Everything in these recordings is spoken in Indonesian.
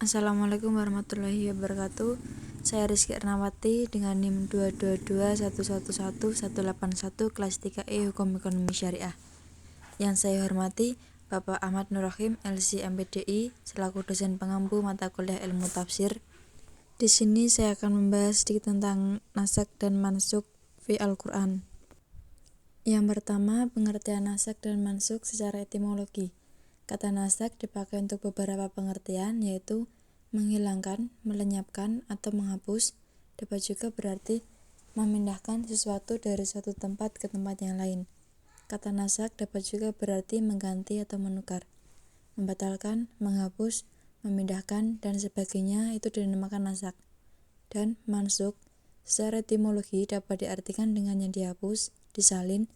Assalamualaikum warahmatullahi wabarakatuh. Saya Rizky Ernawati dengan NIM 222111181 kelas 3E Hukum Ekonomi Syariah. Yang saya hormati Bapak Ahmad Nur Rahim, LC MPDI, selaku dosen pengampu mata kuliah ilmu tafsir. Di sini saya akan membahas sedikit tentang nasak dan mansuk fi Al-Quran. Yang pertama, pengertian nasak dan mansuk secara etimologi. Kata nasak dipakai untuk beberapa pengertian, yaitu menghilangkan, melenyapkan, atau menghapus. Dapat juga berarti memindahkan sesuatu dari suatu tempat ke tempat yang lain. Kata nasak dapat juga berarti mengganti atau menukar, membatalkan, menghapus, memindahkan, dan sebagainya. Itu dinamakan nasak. Dan mansuk secara etimologi dapat diartikan dengan yang dihapus, disalin,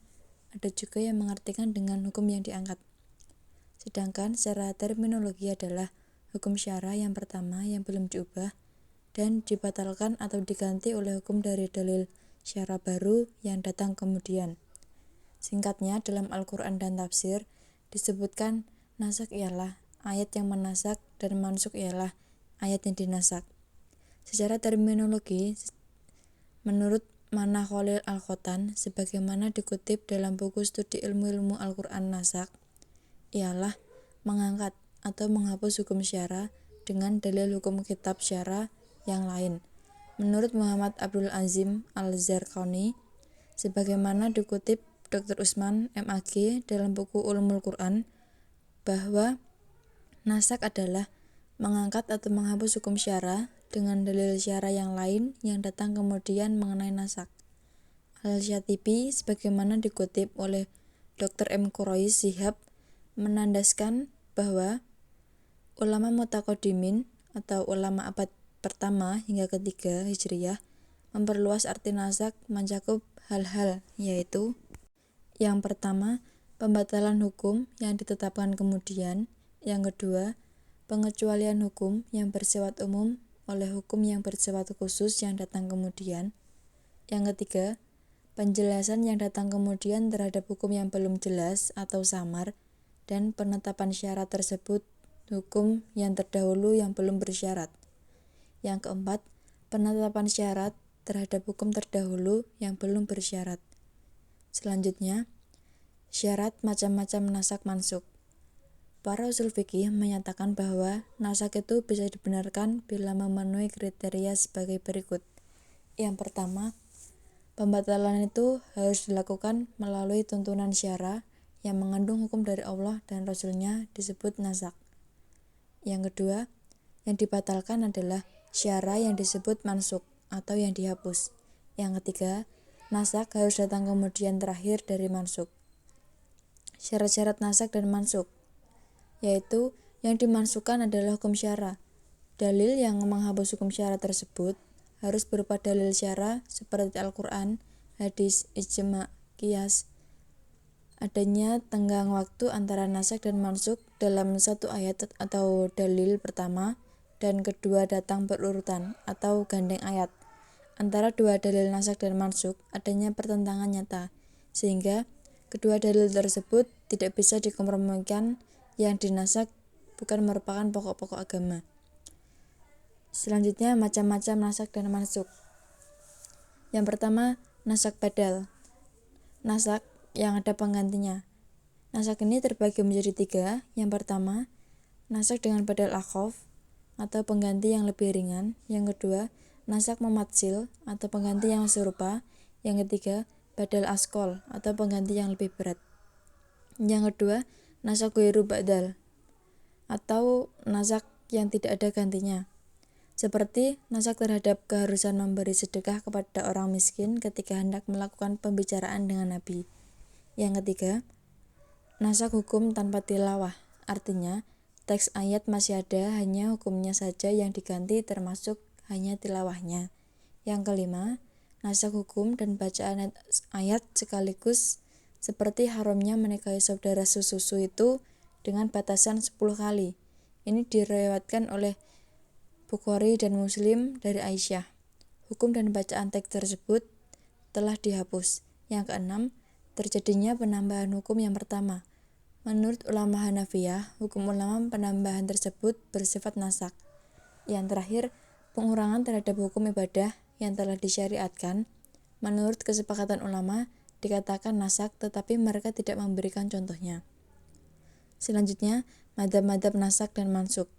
ada juga yang mengartikan dengan hukum yang diangkat. Sedangkan secara terminologi adalah hukum syara yang pertama yang belum diubah dan dibatalkan atau diganti oleh hukum dari dalil syara baru yang datang kemudian. Singkatnya, dalam Al-Quran dan tafsir disebutkan nasak ialah ayat yang menasak dan mansuk ialah ayat yang dinasak. Secara terminologi, menurut Mana Khalil Al-Khotan, sebagaimana dikutip dalam buku studi ilmu-ilmu Al-Quran, nasak ialah mengangkat atau menghapus hukum syara dengan dalil hukum kitab syara yang lain. Menurut Muhammad Abdul Azim Al-Zarqani, sebagaimana dikutip Dr. Usman MAG dalam buku Ulumul Quran, bahwa nasak adalah mengangkat atau menghapus hukum syara dengan dalil syara yang lain yang datang kemudian mengenai nasak. Al-Syatibi sebagaimana dikutip oleh Dr. M. Quraish Shihab menandaskan bahwa ulama mutaqaddimin atau ulama abad pertama hingga ketiga Hijriyah memperluas arti nasak mencakup hal-hal, yaitu yang pertama, pembatalan hukum yang ditetapkan kemudian. Yang kedua, pengecualian hukum yang bersifat umum oleh hukum yang bersifat khusus yang datang kemudian. Yang ketiga, penjelasan yang datang kemudian terhadap hukum yang belum jelas atau samar, dan penetapan syarat tersebut hukum yang terdahulu yang belum bersyarat. Yang keempat, penetapan syarat terhadap hukum terdahulu yang belum bersyarat. Selanjutnya, syarat macam-macam nasak mansuk. Para usul fikih menyatakan bahwa nasak itu bisa dibenarkan bila memenuhi kriteria sebagai berikut. Yang pertama, pembatalan itu harus dilakukan melalui tuntunan syara yang mengandung hukum dari Allah dan Rasul-Nya disebut nasak. Yang kedua, yang dibatalkan adalah syara yang disebut mansuk atau yang dihapus. Yang ketiga, nasak harus datang kemudian terakhir dari mansuk. Syarat-syarat nasak dan mansuk, yaitu yang dimansukkan adalah hukum syara. Dalil yang menghapus hukum syara tersebut harus berupa dalil syara seperti Al-Quran, hadis, ijma', qiyas. Adanya tenggang waktu antara nasak dan mansuk dalam satu ayat atau dalil pertama dan kedua datang berurutan atau gandeng ayat. Antara dua dalil nasak dan mansuk adanya pertentangan nyata, sehingga kedua dalil tersebut tidak bisa dikompromikan. Yang dinasak bukan merupakan pokok-pokok agama. Selanjutnya, macam-macam nasak dan mansuk. Yang pertama, nasak badal. Nasak yang ada penggantinya. Nasak ini terbagi menjadi tiga. Yang pertama, nasak dengan badal akhaf atau pengganti yang lebih ringan. Yang kedua, nasak mumatsil atau pengganti yang serupa. Yang ketiga, badal askol atau pengganti yang lebih berat. Yang kedua, nasak ghairu badal atau nasak yang tidak ada gantinya, seperti nasak terhadap keharusan memberi sedekah kepada orang miskin ketika hendak melakukan pembicaraan dengan Nabi. Yang ketiga, nasak hukum tanpa tilawah, artinya teks ayat masih ada, hanya hukumnya saja yang diganti termasuk hanya tilawahnya. Yang kelima, nasak hukum dan bacaan ayat sekaligus, seperti haramnya menikahi saudara sesusu itu dengan batasan 10 kali. Ini diriwayatkan oleh Bukhari dan Muslim dari Aisyah. Hukum dan bacaan teks tersebut telah dihapus. Yang keenam, terjadinya penambahan hukum yang pertama. Menurut ulama Hanafiyah, hukum ulama penambahan tersebut bersifat nasak. Yang terakhir, pengurangan terhadap hukum ibadah yang telah disyariatkan. Menurut kesepakatan ulama, dikatakan nasak, tetapi mereka tidak memberikan contohnya. Selanjutnya, madzhab-madzhab nasak dan mansukh.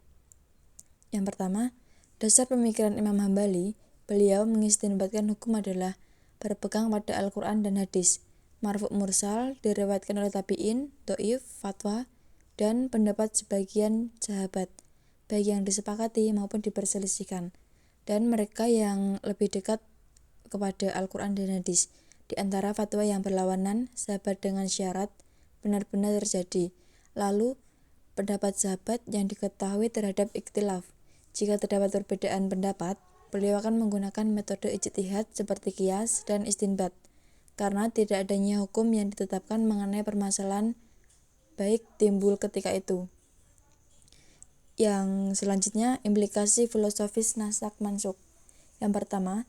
Yang pertama, dasar pemikiran Imam Hambali, beliau mengistinbatkan hukum adalah berpegang pada Al-Quran dan hadis, marfu' mursal, diriwayatkan oleh tabi'in, dhaif, fatwa, dan pendapat sebagian sahabat, baik yang disepakati maupun diperselisihkan, dan mereka yang lebih dekat kepada Al-Quran dan hadis. Di antara fatwa yang berlawanan, sahabat dengan syarat benar-benar terjadi. Lalu, pendapat sahabat yang diketahui terhadap ikhtilaf. Jika terdapat perbedaan pendapat, beliau akan menggunakan metode ijtihad seperti qiyas dan istinbat, karena tidak adanya hukum yang ditetapkan mengenai permasalahan baik timbul ketika itu. Yang selanjutnya, implikasi filosofis nasak mansukh. Yang pertama,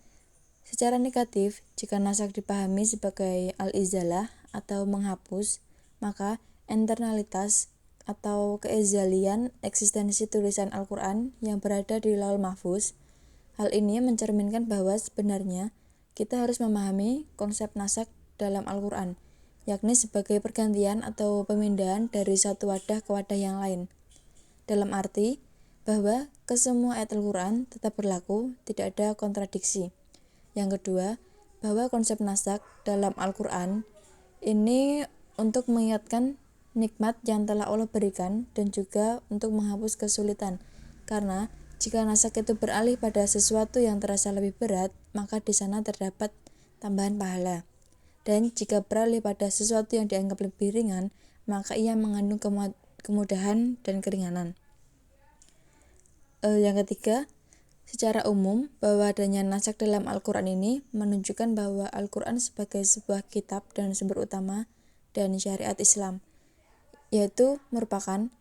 secara negatif, jika nasak dipahami sebagai al-izalah atau menghapus, maka internalitas atau keezalian eksistensi tulisan Al-Quran yang berada di Lauhul Mahfuz. Hal ini mencerminkan bahwa sebenarnya kita harus memahami konsep nasak dalam Al-Quran, yakni sebagai pergantian atau pemindahan dari satu wadah ke wadah yang lain. Dalam arti bahwa kesemua ayat Al-Quran tetap berlaku, tidak ada kontradiksi. Yang kedua, bahwa konsep nasak dalam Al-Quran ini untuk mengingatkan nikmat yang telah Allah berikan dan juga untuk menghapus kesulitan. Karena jika nasak itu beralih pada sesuatu yang terasa lebih berat, maka di sana terdapat tambahan pahala. Dan jika beralih pada sesuatu yang dianggap lebih ringan, maka ia mengandung kemudahan dan keringanan. Yang ketiga, secara umum, bahwa adanya nasak dalam Al-Quran ini menunjukkan bahwa Al-Quran sebagai sebuah kitab dan sumber utama dan syariat Islam, yaitu merupakan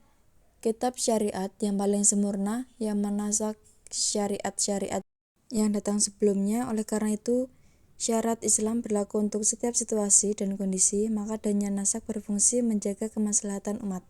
kitab syariat yang paling sempurna yang menasak syariat-syariat yang datang sebelumnya. Oleh karena itu, syarat Islam berlaku untuk setiap situasi dan kondisi, maka adanya nasak berfungsi menjaga kemaslahatan umat.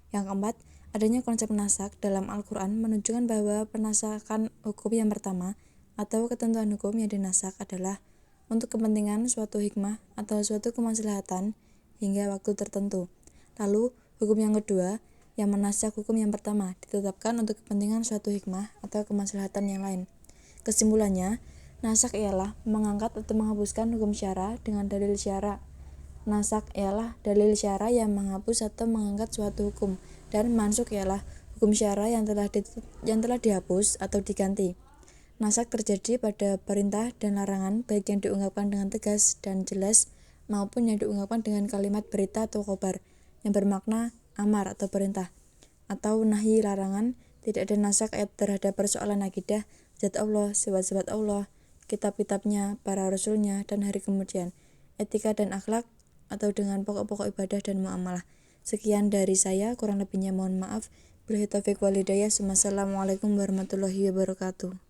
Yang keempat, adanya konsep nasak dalam Al-Quran menunjukkan bahwa penasakan hukum yang pertama atau ketentuan hukum yang dinasak adalah untuk kepentingan suatu hikmah atau suatu kemaslahatan hingga waktu tertentu. Lalu, hukum yang kedua yang menasak hukum yang pertama ditetapkan untuk kepentingan suatu hikmah atau kemaslahatan yang lain. Kesimpulannya, nasak ialah mengangkat atau menghapuskan hukum syara dengan dalil syara. Nasak ialah dalil syara yang menghapus atau mengangkat suatu hukum, dan mansukh ialah hukum syara yang telah dihapus atau diganti. Nasak terjadi pada perintah dan larangan, baik yang diungkapkan dengan tegas dan jelas maupun yang diungkapkan dengan kalimat berita atau khobar yang bermakna amar atau perintah, atau nahi larangan. Tidak ada nasak ayat terhadap persoalan akidah, zat Allah, sifat-sifat Allah, kitab-kitabnya, para rasulnya, dan hari kemudian, etika dan akhlak, atau dengan pokok-pokok ibadah dan muamalah. Sekian dari saya, kurang lebihnya mohon maaf. Billahi taufiq wal hidayah. Wassalamualaikum warahmatullahi wabarakatuh.